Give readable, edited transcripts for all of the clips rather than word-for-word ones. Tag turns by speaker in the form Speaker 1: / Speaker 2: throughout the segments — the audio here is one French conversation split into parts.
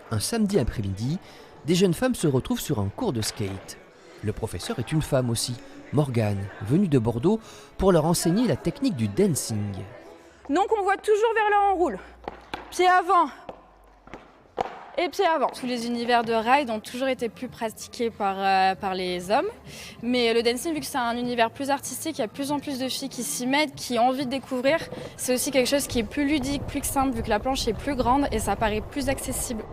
Speaker 1: Un samedi après-midi, des jeunes femmes se retrouvent sur un cours de skate. Le professeur est une femme aussi, Morgane, venue de Bordeaux pour leur enseigner la technique du dancing.
Speaker 2: Donc on voit toujours vers là, on roule. Pied avant et pied avant. Tous les univers de ride ont toujours été plus pratiqués par les hommes. Mais le dancing, vu que c'est un univers plus artistique, il y a de plus en plus de filles qui s'y mettent, qui ont envie de découvrir. C'est aussi quelque chose qui est plus ludique, plus simple, vu que la planche est plus grande et ça paraît plus accessible.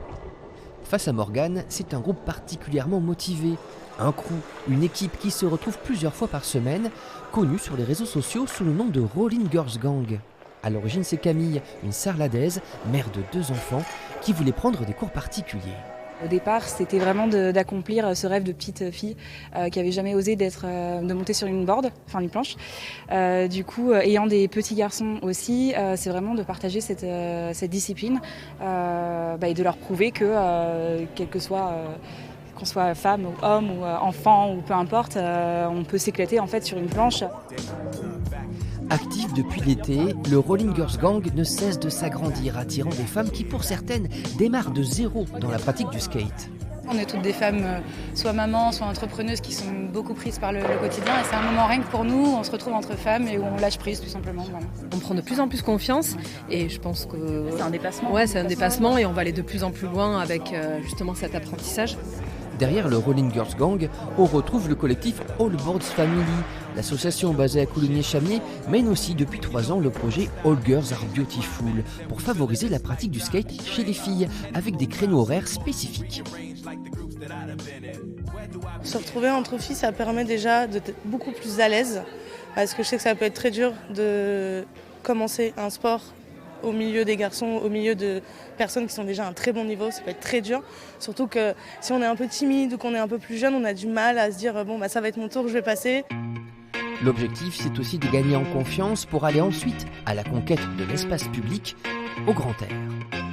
Speaker 1: Face à Morgane, c'est un groupe particulièrement motivé. Un crew, une équipe qui se retrouve plusieurs fois par semaine, connue sur les réseaux sociaux sous le nom de Rolling Girls Gang. À l'origine, c'est Camille, une sarladaise, mère de 2 enfants, qui voulait prendre des cours particuliers.
Speaker 3: Au départ, c'était vraiment d'accomplir ce rêve de petite fille qui avait jamais osé de monter sur une board, enfin une planche. Du coup, ayant des petits garçons aussi, c'est vraiment de partager cette discipline et de leur prouver que, quel que soit qu'on soit femme ou homme ou enfant ou peu importe, on peut s'éclater en fait sur une planche.
Speaker 1: Actif depuis l'été, le Rolling Girls Gang ne cesse de s'agrandir, attirant des femmes qui, pour certaines, démarrent de zéro dans la pratique du skate.
Speaker 4: On est toutes des femmes, soit mamans, soit entrepreneuses, qui sont beaucoup prises par le quotidien. Et c'est un moment rien que pour nous, on se retrouve entre femmes et où on lâche prise tout simplement. Voilà.
Speaker 5: On prend de plus en plus confiance et je pense que
Speaker 3: c'est un dépassement.
Speaker 5: Ouais, c'est un dépassement et on va aller de plus en plus loin avec justement cet apprentissage.
Speaker 1: Derrière le Rolling Girls Gang, on retrouve le collectif All Boards Family. L'association basée à Coulommiers-Chamiers mène aussi depuis 3 ans le projet All Girls Are Beautiful pour favoriser la pratique du skate chez les filles avec des créneaux horaires spécifiques.
Speaker 6: Se retrouver entre filles, ça permet déjà d'être beaucoup plus à l'aise parce que je sais que ça peut être très dur de commencer un sport au milieu des garçons, au milieu de personnes qui sont déjà à un très bon niveau, ça peut être très dur. Surtout que si on est un peu timide ou qu'on est un peu plus jeune, on a du mal à se dire bon ça va être mon tour, je vais passer.
Speaker 1: L'objectif, c'est aussi de gagner en confiance pour aller ensuite à la conquête de l'espace public au grand air.